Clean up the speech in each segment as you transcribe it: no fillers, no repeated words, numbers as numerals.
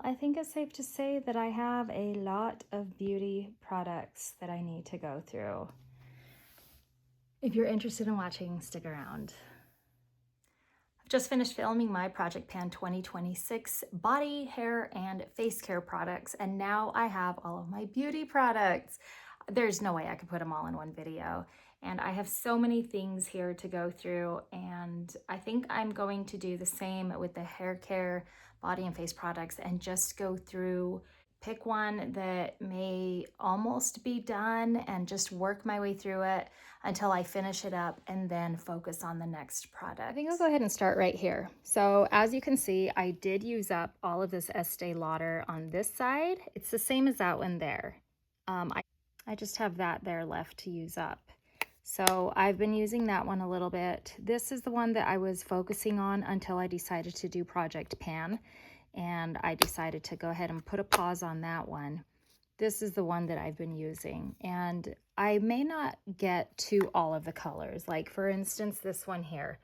I think it's safe to say that I have a lot of beauty products that I need to go through. If you're interested in watching, stick around. I've just finished filming my Project Pan 2026 body, hair, and face care products, and now I have all of my beauty products. There's no way I could put them all in one video. And I have so many things here to go through, and I think I'm going to do the same with the hair care, body and face products, and just go through, pick one that may almost be done and just work my way through it until I finish it up and then focus on the next product. I think I'll go ahead and start right here. So as you can see, I did use up all of this Estee Lauder on this side. It's the same as that one there. I just have that there left to use up. So I've been using that one a little bit. This is the one that I was focusing on until I decided to do Project Pan, and I decided to go ahead and put a pause on that one. This is the one that I've been using, and I may not get to all of the colors. Like for instance, this one here.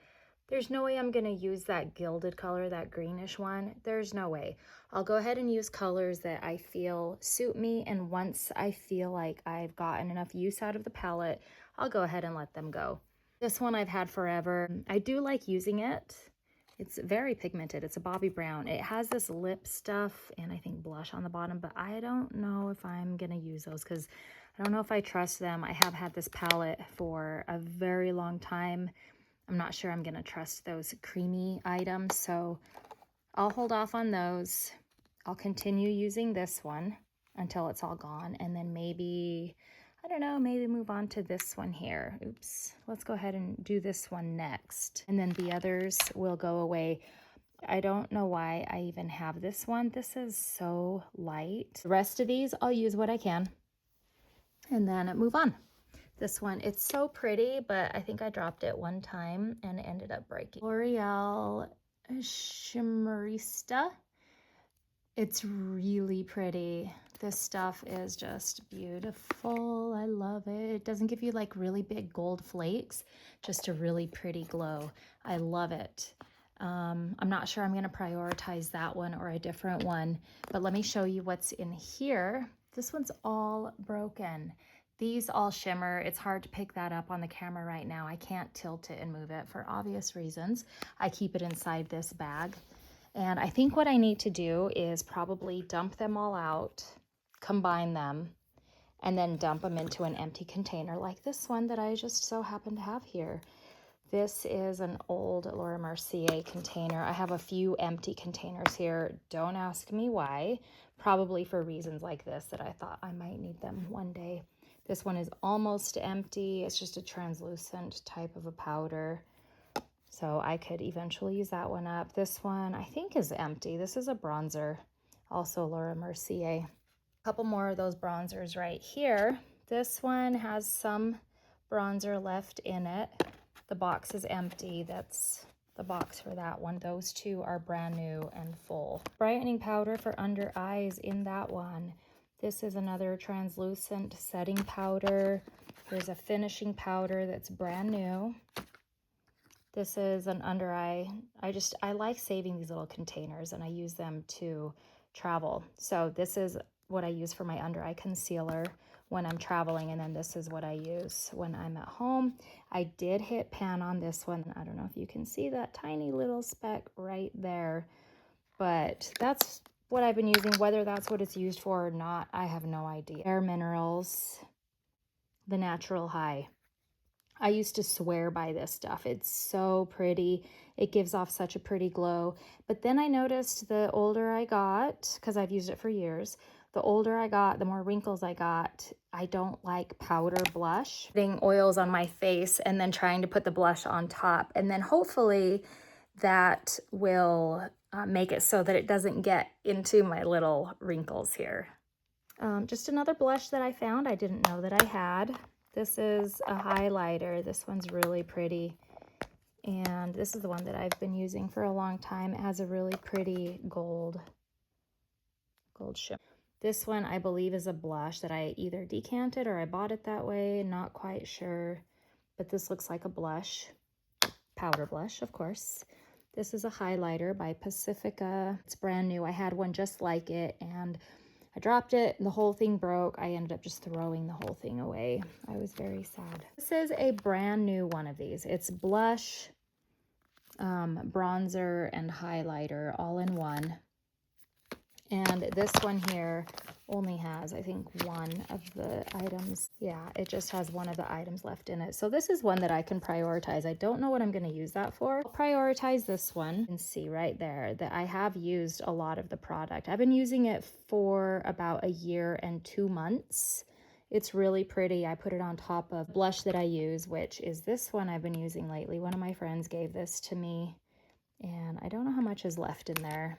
There's no way I'm going to use that gilded color, that greenish one. There's no way. I'll go ahead and use colors that I feel suit me, and once I feel like I've gotten enough use out of the palette, I'll go ahead and let them go. This one I've had forever. I do like using it. It's very pigmented. It's a Bobbi Brown. It has this lip stuff and I think blush on the bottom, but I don't know if I'm going to use those because I don't know if I trust them. I have had this palette for a very long time. I'm not sure I'm going to trust those creamy items, so I'll hold off on those. I'll continue using this one until it's all gone, and then maybe, I don't know, maybe move on to this one here. Oops. Let's go ahead and do this one next, and then the others will go away. I don't know why I even have this one. This is so light. The rest of these, I'll use what I can, and then move on. This one, it's so pretty, but I think I dropped it one time and it ended up breaking. L'Oreal Shimmerista. It's really pretty. This stuff is just beautiful. I love it. It doesn't give you like really big gold flakes, just a really pretty glow. I love it. I'm not sure I'm going to prioritize that one or a different one, but let me show you what's in here. This one's all broken. These all shimmer. It's hard to pick that up on the camera right now. I can't tilt it and move it for obvious reasons. I keep it inside this bag. And I think what I need to do is probably dump them all out, combine them, and then dump them into an empty container like this one that I just so happen to have here. This is an old Laura Mercier container. I have a few empty containers here. Don't ask me why. Probably for reasons like this that I thought I might need them one day. This one is almost empty. It's just a translucent type of a powder. So I could eventually use that one up. This one I think is empty. This is a bronzer, also Laura Mercier. A couple more of those bronzers right here. This one has some bronzer left in it. The box is empty. That's the box for that one. Those two are brand new and full. Brightening powder for under eyes in that one. This is another translucent setting powder. There's a finishing powder that's brand new. This is an under eye. I like saving these little containers and I use them to travel. So this is what I use for my under eye concealer when I'm traveling, and then this is what I use when I'm at home. I did hit pan on this one. I don't know if you can see that tiny little speck right there, but that's what I've been using. Whether that's what it's used for or not, I have no idea. Bare Minerals, the Natural High. I used to swear by this stuff. It's so pretty. It gives off such a pretty glow. But then I noticed the older I got, because I've used it for years, the older I got, the more wrinkles I got. I don't like powder blush. Putting oils on my face and then trying to put the blush on top. And then hopefully that will make it so that it doesn't get into my little wrinkles here. Just another blush that I found. I didn't know that I had. This is a highlighter. This one's really pretty. And this is the one that I've been using for a long time. It has a really pretty gold shimmer. This one I believe is a blush that I either decanted or I bought it that way. Not quite sure. But this looks like a blush. Powder blush, of course. This is a highlighter by Pacifica. It's brand new. I had one just like it and I dropped it and the whole thing broke. I ended up just throwing the whole thing away. I was very sad. This is a brand new one of these. It's blush, bronzer, and highlighter all in one. And this one here only has, I think, one of the items. Yeah, it just has one of the items left in it. So this is one that I can prioritize. I don't know what I'm going to use that for. I'll prioritize this one. You can see right there that I have used a lot of the product. I've been using it for about a year and 2 months. It's really pretty. I put it on top of blush that I use, which is this one I've been using lately. One of my friends gave this to me, and I don't know how much is left in there.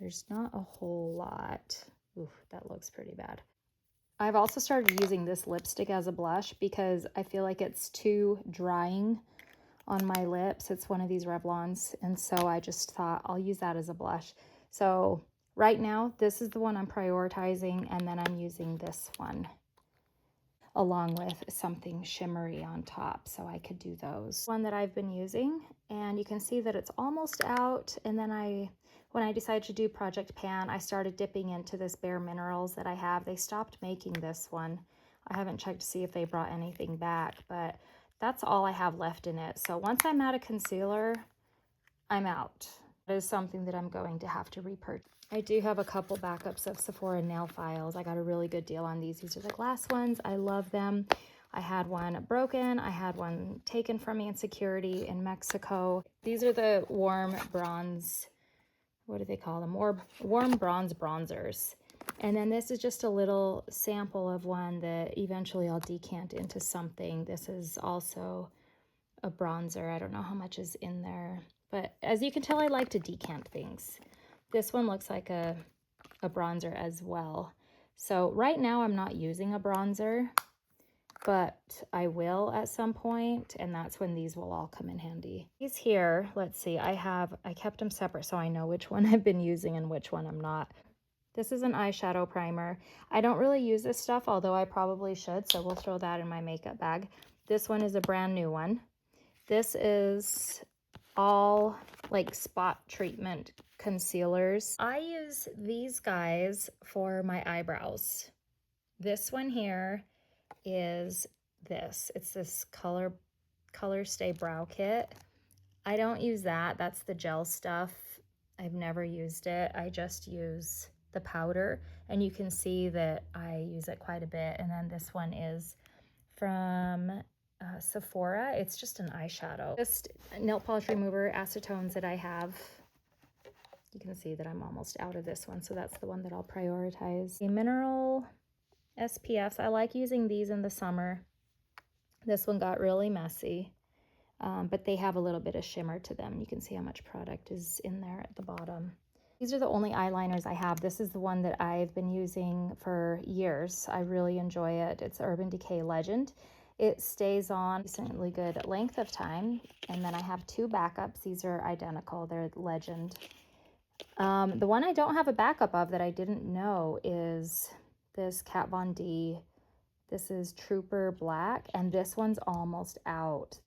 There's not a whole lot. Ooh, that looks pretty bad. I've also started using this lipstick as a blush because I feel like it's too drying on my lips. It's one of these Revlons, and so I just thought I'll use that as a blush. So right now, this is the one I'm prioritizing, and then I'm using this one along with something shimmery on top, so I could do those. One that I've been using, and you can see that it's almost out, and then when I decided to do Project Pan, I started dipping into this Bare Minerals that I have. They stopped making this one. I haven't checked to see if they brought anything back, but that's all I have left in it. So once I'm out of concealer, I'm out. It is something that I'm going to have to repurchase. I do have a couple backups of Sephora nail files. I got a really good deal on these. These are the glass ones. I love them. I had one broken. I had one taken from me in security in Mexico. These are the warm bronze, what do they call them? Warm bronze bronzers. And then this is just a little sample of one that eventually I'll decant into something. This is also a bronzer. I don't know how much is in there, but as you can tell, I like to decant things. This one looks like a bronzer as well. So right now I'm not using a bronzer, but I will at some point, and that's when these will all come in handy. These here, let's see, I kept them separate so I know which one I've been using and which one I'm not. This is an eyeshadow primer. I don't really use this stuff, although I probably should, so we'll throw that in my makeup bag. This one is a brand new one. This is all like spot treatment concealers. I use these guys for my eyebrows. This one here is this. It's this Color Stay Brow Kit. I don't use that. That's the gel stuff. I've never used it. I just use the powder, and you can see that I use it quite a bit. And then this one is from Sephora. It's just an eyeshadow. Just nail polish remover acetones that I have. You can see that I'm almost out of this one, so that's the one that I'll prioritize. The mineral SPFs, I like using these in the summer. This one got really messy, but they have a little bit of shimmer to them. You can see how much product is in there at the bottom. These are the only eyeliners I have. This is the one that I've been using for years. I really enjoy it. It's Urban Decay Legend. It stays on a decently good length of time. And then I have 2 backups. These are identical. They're Legend. The one I don't have a backup of that I didn't know is this Kat Von D. This is Trooper Black, and this one's almost out.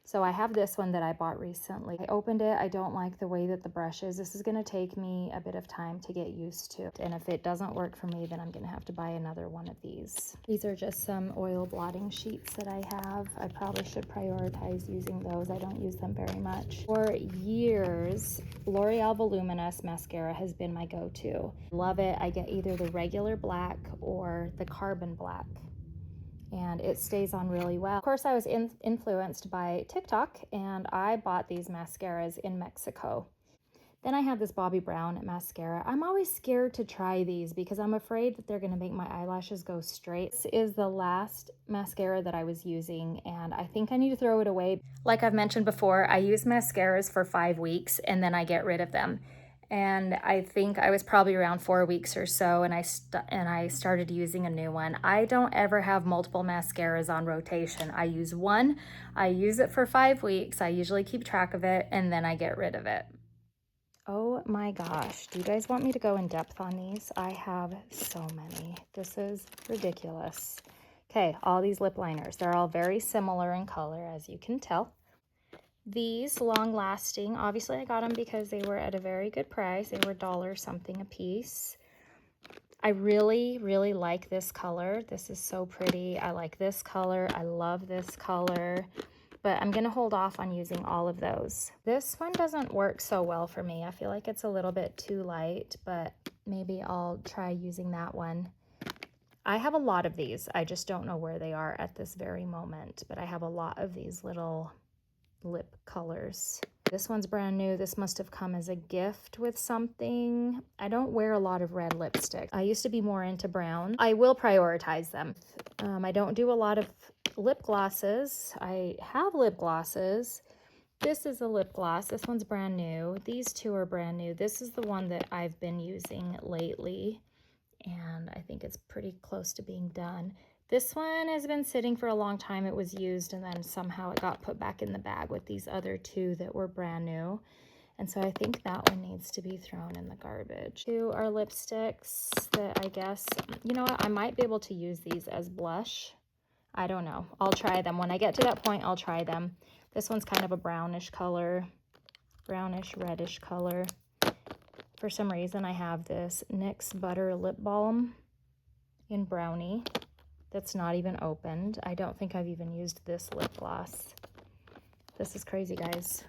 So I have this one that I bought recently. I opened it. I don't like the way that the brush is. This is going to take me a bit of time to get used to. And if it doesn't work for me, then I'm going to have to buy another one of these. These are just some oil blotting sheets that I have. I probably should prioritize using those. I don't use them very much. For years, L'Oreal Voluminous mascara has been my go-to. Love it. I get either the regular black or the carbon black, and it stays on really well. Of course, I was influenced by TikTok, and I bought these mascaras in Mexico. Then I have this Bobbi Brown mascara. I'm always scared to try these because I'm afraid that they're gonna make my eyelashes go straight. This is the last mascara that I was using, and I think I need to throw it away. Like I've mentioned before, I use mascaras for 5 weeks, and then I get rid of them. And I think I was probably around 4 weeks or so, and I started using a new one. I don't ever have multiple mascaras on rotation. I use one, I use it for 5 weeks, I usually keep track of it, and then I get rid of it. Oh my gosh, do you guys want me to go in depth on these? I have so many. This is ridiculous. Okay, all these lip liners, they're all very similar in color, as you can tell. These long lasting, obviously I got them because they were at a very good price. They were $1 something a piece. I really, really like this color. This is so pretty. I like this color. I love this color, but I'm gonna hold off on using all of those. This one doesn't work so well for me. I feel like it's a little bit too light, but maybe I'll try using that one. I have a lot of these. I just don't know where they are at this very moment, but I have a lot of these little lip colors. This one's brand new. This must have come as a gift with something. I don't wear a lot of red lipstick. I used to be more into brown. I will prioritize them. I don't do a lot of lip glosses. I have lip glosses. This is a lip gloss. This one's brand new. These two are brand new. This is the one that I've been using lately, and I think it's pretty close to being done. This one has been sitting for a long time. It was used and then somehow it got put back in the bag with these other two that were brand new. And so I think that one needs to be thrown in the garbage. Two are lipsticks that I guess, you know what, I might be able to use these as blush. I don't know. I'll try them. When I get to that point, I'll try them. This one's kind of a brownish color, brownish reddish color. For some reason, I have this NYX Butter Lip Balm in Brownie that's not even opened. I don't think I've even used this lip gloss. This is crazy, guys.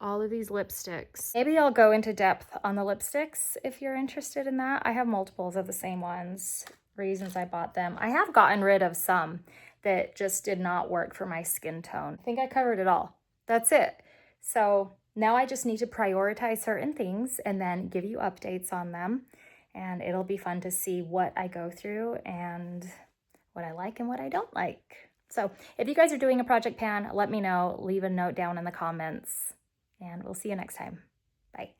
All of these lipsticks. Maybe I'll go into depth on the lipsticks if you're interested in that. I have multiples of the same ones, reasons I bought them. I have gotten rid of some that just did not work for my skin tone. I think I covered it all. That's it. So now I just need to prioritize certain things and then give you updates on them. And it'll be fun to see what I go through and what I like and what I don't like. So if you guys are doing a project pan, let me know. Leave a note down in the comments, and we'll see you next time. Bye.